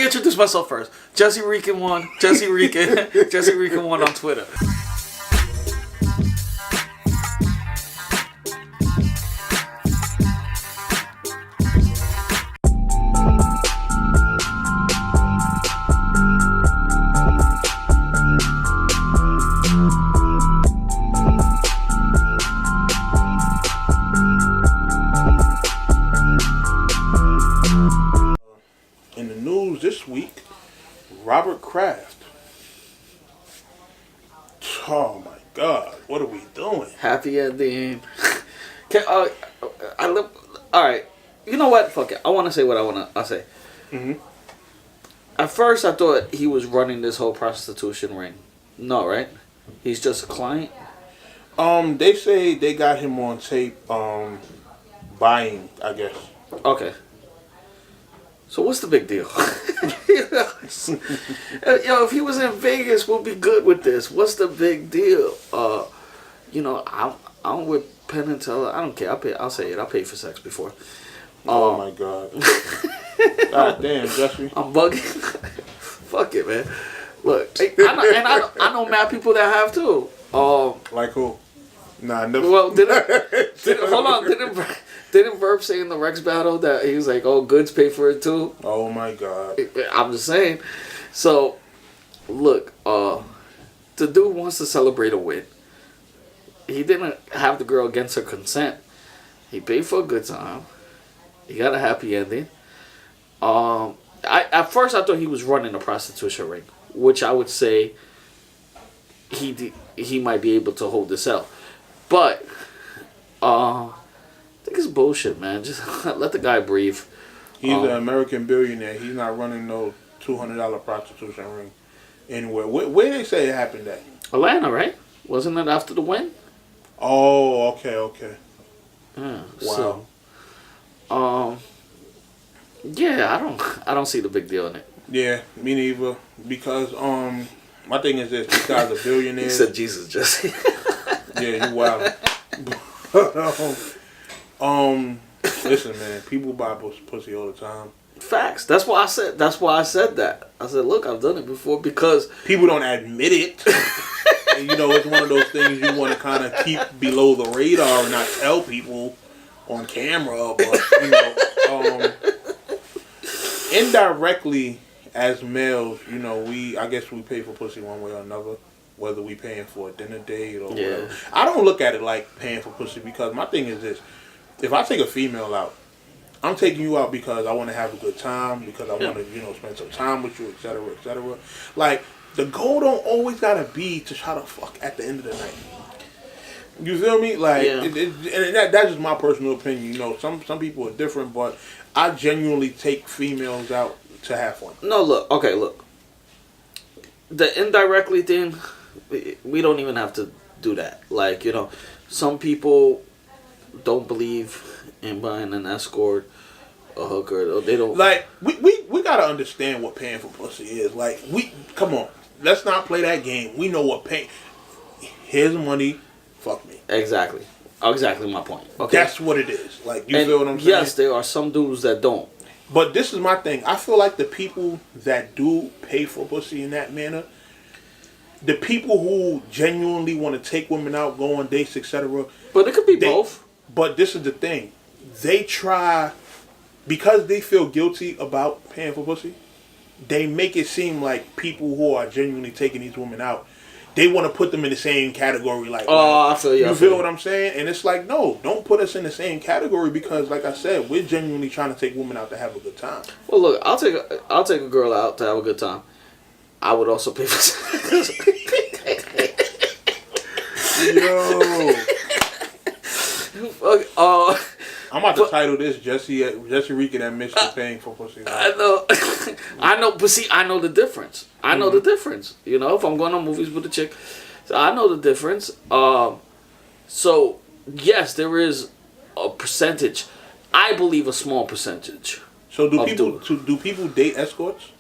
introduce myself first. Jesse Rican 1. Jesse Rican. Jesse Rican 1 on Twitter. This week, Robert Kraft. Oh my God, what are we doing? Happy ending. All right, you know what? Fuck it. I want to say what I say. Mm-hmm. At first, I thought he was running this whole prostitution ring. No, right? He's just a client. They say they got him on tape. Buying, I guess. Okay. So what's the big deal? Yo, if he was in Vegas, we'll be good with this. What's the big deal? I'm with Penn and Teller. I don't care. I'll say it. I paid for sex before. Oh my God. God damn, Jesse. I'm bugging. Fuck it, man. Look, I know mad people that have too. Like who? Nah, never. Well, hold on. Didn't Verb say in the Rex battle that he was like, "Oh, goods pay for it too"? Oh my God! I'm just saying. So, look, the dude wants to celebrate a win. He didn't have the girl against her consent. He paid for a good time. He got a happy ending. At first I thought he was running a prostitution ring, which I would say he might be able to hold this out, but I think it's bullshit, man. Just let the guy breathe. He's an American billionaire. He's not running no $200 prostitution ring anywhere. Where they say it happened at? Atlanta, right? Wasn't it after the win? Oh, okay. Yeah. Wow. So, yeah, I don't see the big deal in it. Yeah, me neither. Because my thing is this: these guys are billionaires. He said Jesus, Jesse. Yeah, you wild. Listen, man, people buy pussy all the time. Facts. That's why I said that. I said, look, I've done it before because people don't admit it. And, it's one of those things you want to kind of keep below the radar and not tell people on camera. But indirectly, as males, I guess we pay for pussy one way or another. Whether we paying for a dinner date or whatever. I don't look at it like paying for pussy because my thing is this. If I take a female out, I'm taking you out because I want to have a good time, because I want to, spend some time with you, etc., etc. Like, the goal don't always got to be to try to fuck at the end of the night. You feel me? Like, and that's just my personal opinion. Some people are different, but I genuinely take females out to have fun. No, look. The indirectly thing, we don't even have to do that. Like, some people don't believe in buying an escort, a hooker. They don't. Like, we got to understand what paying for pussy is. Like, come on. Let's not play that game. We know what paying. Here's money. Fuck me. Exactly my point. Okay. That's what it is. Like, you feel what I'm saying? Yes, there are some dudes that don't. But this is my thing. I feel like the people that do pay for pussy in that manner, the people who genuinely want to take women out, go on dates, etc. But it could be both. But this is the thing. They try, because they feel guilty about paying for pussy, they make it seem like people who are genuinely taking these women out, they want to put them in the same category. Like, I feel you. You feel what I'm saying? And it's like, no, don't put us in the same category because, like I said, we're genuinely trying to take women out to have a good time. Well, look, I'll take a girl out to have a good time. I would also pay for sex. Yo. I'm about to title this Jesse Rican admits to paying for pussy. I know, but see, I know the difference. The difference. If I'm going on movies with a chick, so I know the difference. So yes, there is a percentage. I believe a small percentage. So do people date escorts?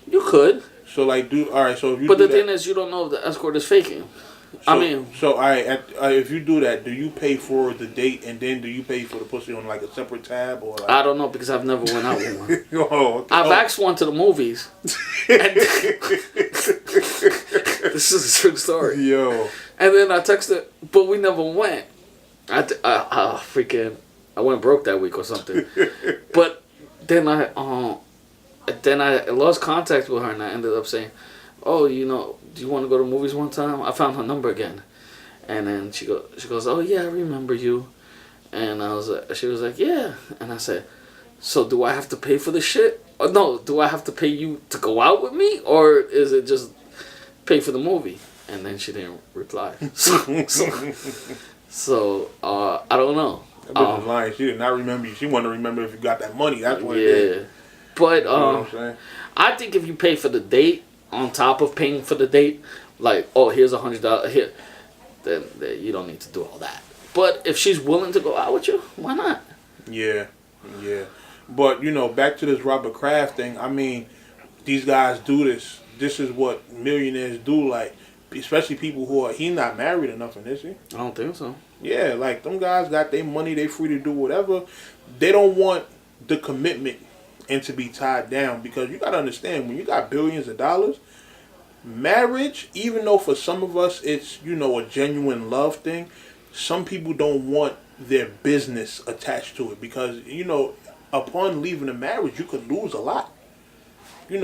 You could. So like, all right. So if you but the thing is, you don't know if the escort is faking. all right. If you do that, do you pay for the date and then do you pay for the pussy on like a separate tab or? Like... I don't know because I've never went out with one. Okay. I've asked one to the movies. And this is a true story. Yo. And then I texted, but we never went. I went broke that week or something. But then I lost contact with her and I ended up saying, "Oh, do you want to go to movies one time?" I found her number again, and then she goes, "Oh yeah, I remember you," and she was like, "Yeah," and I said, "So do I have to pay for the shit? Or no, do I have to pay you to go out with me, or is it just pay for the movie?" And then she didn't reply. So I don't know. That bitch was lying. She did not remember you. She wanted to remember if you got that money. That's what it is. But you know what I'm saying? I think if you pay for the date on top of paying for the date, like, oh, here's $100 here, then you don't need to do all that. But if she's willing to go out with you, why not? Yeah. But back to this Robert Kraft thing. I mean, these guys do this. This is what millionaires do. Like, especially people who he's not married or nothing, is he? I don't think so. Yeah, like them guys got their money. They free to do whatever. They don't want the commitment and to be tied down because you got to understand when you got billions of dollars, marriage, even though for some of us it's a genuine love thing, some people don't want their business attached to it because upon leaving a marriage you could lose a lot. You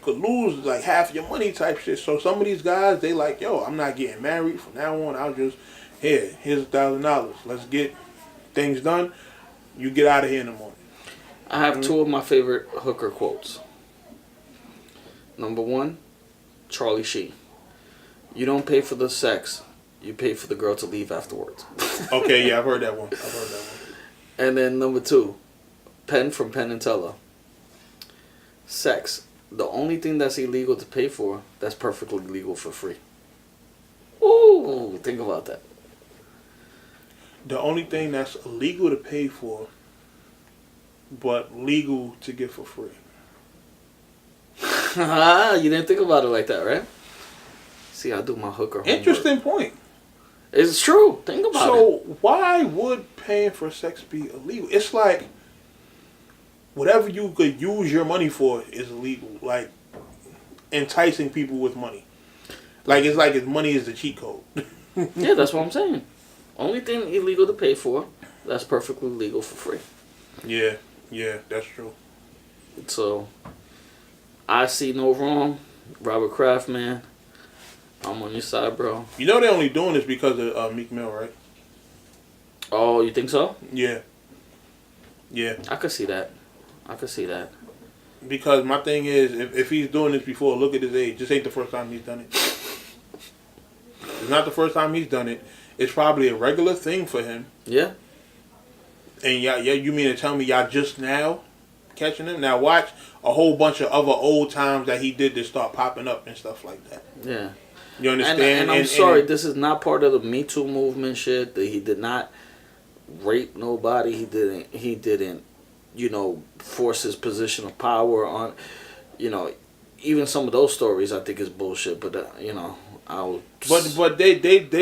could lose like half your money type shit. So some of these guys, they like, yo, I'm not getting married from now on. I'll just here's $1,000. Let's get things done. You get out of here in the morning. I have two of my favorite hooker quotes. Number one, Charlie Sheen. You don't pay for the sex. You pay for the girl to leave afterwards. Okay, yeah, I've heard that one. And then number two, Penn from Penn and Teller. Sex. The only thing that's illegal to pay for, that's perfectly legal for free. Ooh, think about that. The only thing that's illegal to pay for, but legal to get for free. You didn't think about it like that, right? See, I do my hooker homework. Interesting point. It's true. Think about it. So why would paying for sex be illegal? It's like whatever you could use your money for is illegal. Like enticing people with money. Like it's like money is the cheat code. Yeah, that's what I'm saying. Only thing illegal to pay for, that's perfectly legal for free. Yeah, that's true. So, I see no wrong. Robert Kraft, man, I'm on your side, bro. They're only doing this because of Meek Mill, right? Oh, you think so? Yeah. I could see that. Because my thing is, if he's doing this before, look at his age. This ain't the first time he's done it. It's not the first time he's done it. It's probably a regular thing for him. Yeah. And you mean to tell me y'all just now catching him? Now watch a whole bunch of other old times that he did to start popping up and stuff like that. Yeah. You understand? And I'm sorry, this is not part of the Me Too movement shit. That he did not rape nobody. He didn't, force his position of power on, even some of those stories I think is bullshit. But But they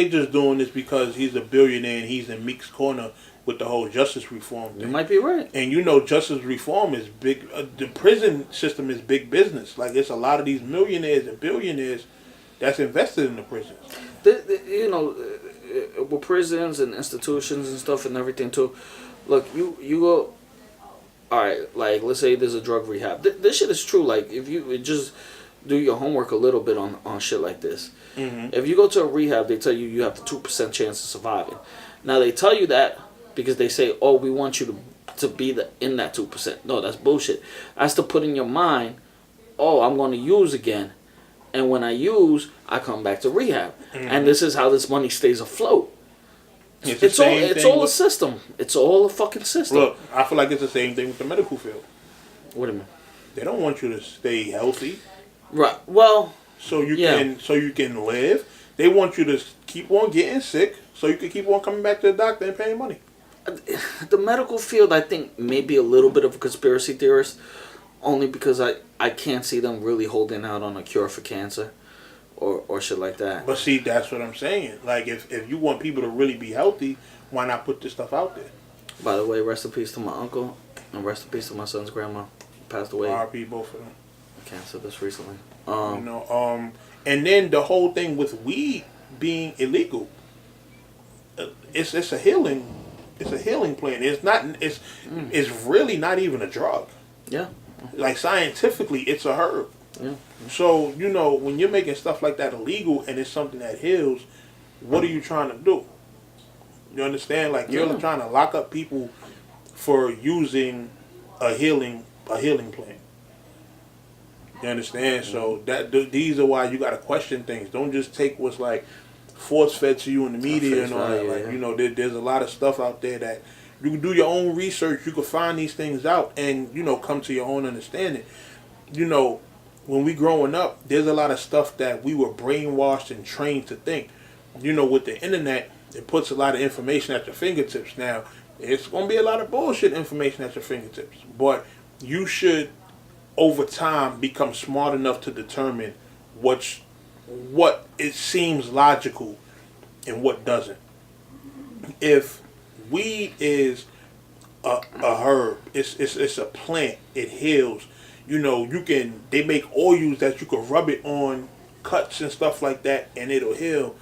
just doing this because he's a billionaire and he's in Meek's corner with the whole justice reform thing. You might be right. And justice reform is big. The prison system is big business. Like it's a lot of these millionaires and billionaires that's invested in the prisons. With prisons and institutions and stuff and everything too. Look, you go. All right, like let's say there's a drug rehab. This shit is true. Like if you just do your homework a little bit on shit like this. Mm-hmm. If you go to a rehab, they tell you have the 2% chance of surviving. Now they tell you that because they say, "Oh, we want you to be in that 2%." No, that's bullshit. That's to put in your mind, "Oh, I'm going to use again, and when I use, I come back to rehab." Mm-hmm. And this is how this money stays afloat. It's all a system. It's all a fucking system. Look, I feel like it's the same thing with the medical field. What do you mean? They don't want you to stay healthy. Right. Well, so you can live. They want you to keep on getting sick so you can keep on coming back to the doctor and paying money. The medical field, I think, may be a little bit of a conspiracy theorist, only because I can't see them really holding out on a cure for cancer or shit like that. But see, that's what I'm saying. Like, if you want people to really be healthy, why not put this stuff out there? By the way, rest in peace to my uncle, and rest in peace to my son's grandma. Passed away. R.I.P. both of them. Cancer this recently. And then the whole thing with weed being illegal. It's a healing. It's a healing plan. It's not. It's really not even a drug. Yeah. Like, scientifically, it's a herb. Yeah. So, when you're making stuff like that illegal and it's something that heals, what are you trying to do? You understand? Like, you're trying to lock up people for using a healing plan. You understand? So these are why you got to question things. Don't just take what's like force fed to you in the media and all that. Like, there's a lot of stuff out there that you can do your own research. You can find these things out and come to your own understanding. When we growing up, there's a lot of stuff that we were brainwashed and trained to think. With the internet, it puts a lot of information at your fingertips. Now, it's going to be a lot of bullshit information at your fingertips. But you should, over time, become smart enough to determine what it seems logical and what doesn't. If weed is a herb, it's a plant, it heals. They make oils that you can rub it on cuts and stuff like that, and it'll heal.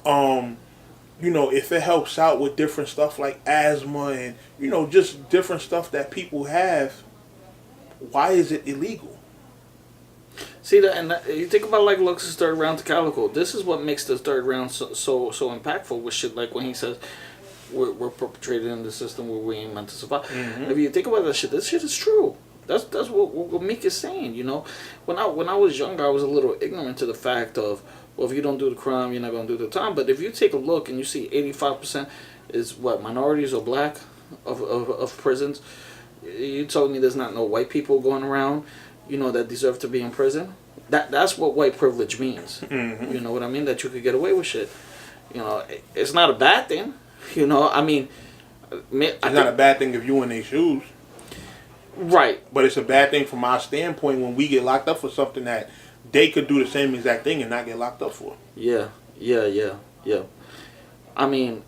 If it helps out with different stuff like asthma and, just different stuff that people have, why is it illegal? See that, and you think about like Lux's third round to Calico. This is what makes the third round so impactful with shit like when he says we're perpetrated in the system where we ain't meant to survive. Mm-hmm. If you think about that shit, this shit is true. That's what Meek is saying. When I was younger, I was a little ignorant to the fact of, well, if you don't do the crime, you're not gonna do the time. But if you take a look and you see 85% is what, minorities or black of prisons, you told me there's not no white people going around, that deserve to be in prison. That's what white privilege means. Mm-hmm. You know what I mean? That you could get away with shit. It's not a bad thing. It's not a bad thing if you in their shoes. Right. But it's a bad thing from our standpoint when we get locked up for something that they could do the same exact thing and not get locked up for. Yeah. I mean,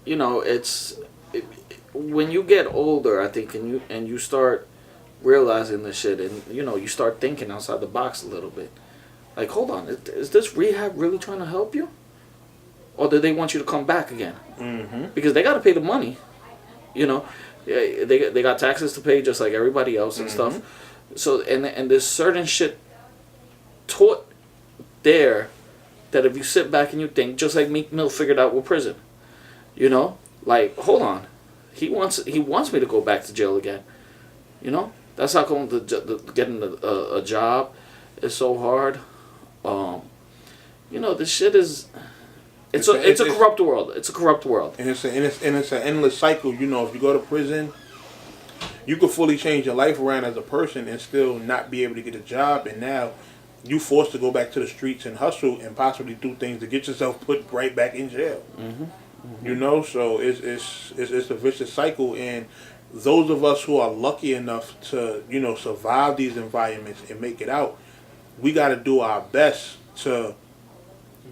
when you get older, I think, and you start realizing this shit, and you start thinking outside the box a little bit. Like, hold on, is this rehab really trying to help you, or do they want you to come back again? Mm-hmm. Because they got to pay the money, They got taxes to pay just like everybody else and stuff. So and there's certain shit taught there that if you sit back and you think, just like Meek Mill figured out with prison, like, hold on, he wants me to go back to jail again, That's how come getting a job is so hard. This shit is. It's a corrupt world. It's a corrupt world. And it's an endless cycle. If you go to prison, you could fully change your life around as a person and still not be able to get a job. And now you forced to go back to the streets and hustle and possibly do things to get yourself put right back in jail. Mm-hmm. Mm-hmm. So it's a vicious cycle. And those of us who are lucky enough to survive these environments and make it out, we got to do our best to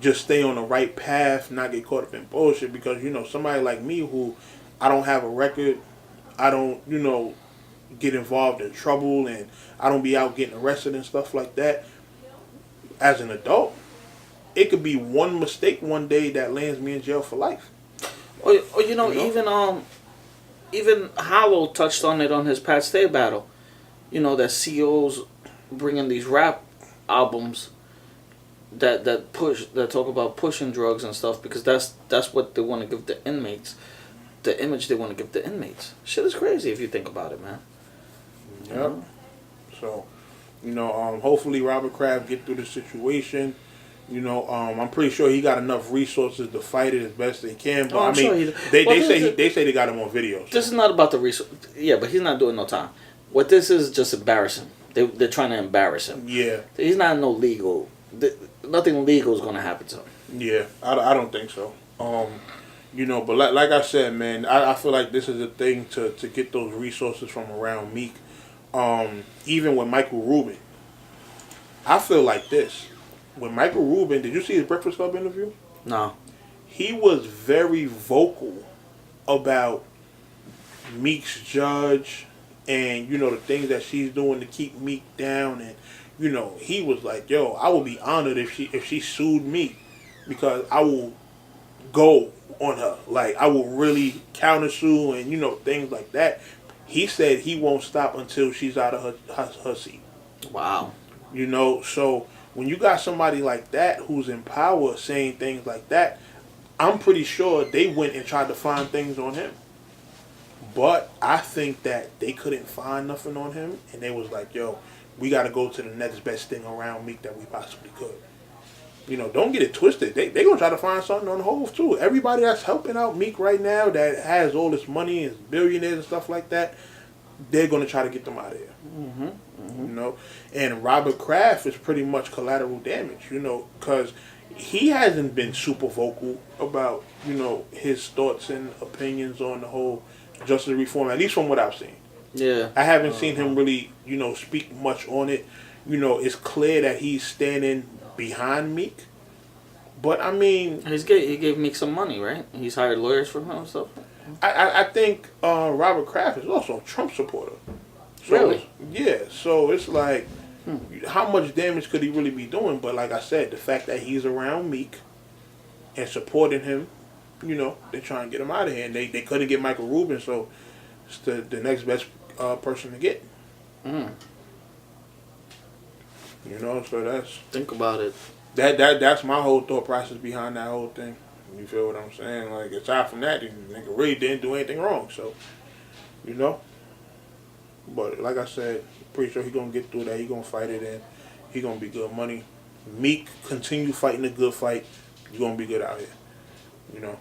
just stay on the right path, not get caught up in bullshit. Because somebody like me, who I don't have a record, I don't get involved in trouble, and I don't be out getting arrested and stuff like that. As an adult, it could be one mistake one day that lands me in jail for life. Or even Hollow touched on it on his Pat Stay battle. That CEOs bringing these rap albums that talk about pushing drugs and stuff, because that's what they want to give the inmates, the image they want to give the inmates. Shit is crazy if you think about it, man. Yep. So, hopefully Robert Kraft get through the situation. I'm pretty sure he got enough resources to fight it as best they can. But they say they got him on video. So. This is not about the resource. Yeah, but he's not doing no time. What this is just embarrassing. They're trying to embarrass him. Yeah. He's not no legal. Nothing legal is going to happen to him. Yeah, I don't think so. But like I said, man, I feel like this is a thing to get those resources from around Meek. Even with Michael Rubin, I feel like this. when Michael Rubin, did you see his Breakfast Club interview? No. He was very vocal about Meek's judge and, you know, the things that she's doing to keep Meek down. And, you know, he was like, yo, I would be honored if she sued me, because I will go on her. Like, I will really countersue and, you know, things like that. He said he won't stop until she's out of her seat. Wow. You know, so when you got somebody like that who's in power saying things like that, I'm pretty sure they went and tried to find things on him. But I think that they couldn't find nothing on him, and they was like, yo, we got to go to the next best thing around Meek that we possibly could. You know, don't get it twisted. They going to try to find something on Hove, too. Everybody that's helping out Meek right now that has all this money and is billionaires and stuff like that, they're going to try to get them out of here. Mm-hmm. Mm-hmm. You know? And Robert Kraft is pretty much collateral damage, you know, because he hasn't been super vocal about, you know, his thoughts and opinions on the whole justice reform, at least from what I've seen. Yeah. I haven't seen him really, you know, speak much on it. You know, it's clear that he's standing behind Meek. But, I mean... He gave Meek some money, right? He's hired lawyers for him and stuff. I think Robert Kraft is also a Trump supporter. So Really? Yeah, so it's like, how much damage could he really be doing? But like I said, the fact that he's around Meek and supporting him, you know, they're trying to get him out of here. And they couldn't get Michael Rubin, so it's the next best person to get. Mm. You know, so that's... Think about it. That's my whole thought process behind that whole thing. You feel what I'm saying? Like, aside from that, the nigga really didn't do anything wrong. So, you know. But like I said, pretty sure he gonna get through that. He gonna fight it, and he gonna be good money. Meek, continue fighting a good fight. You gonna be good out here. You know.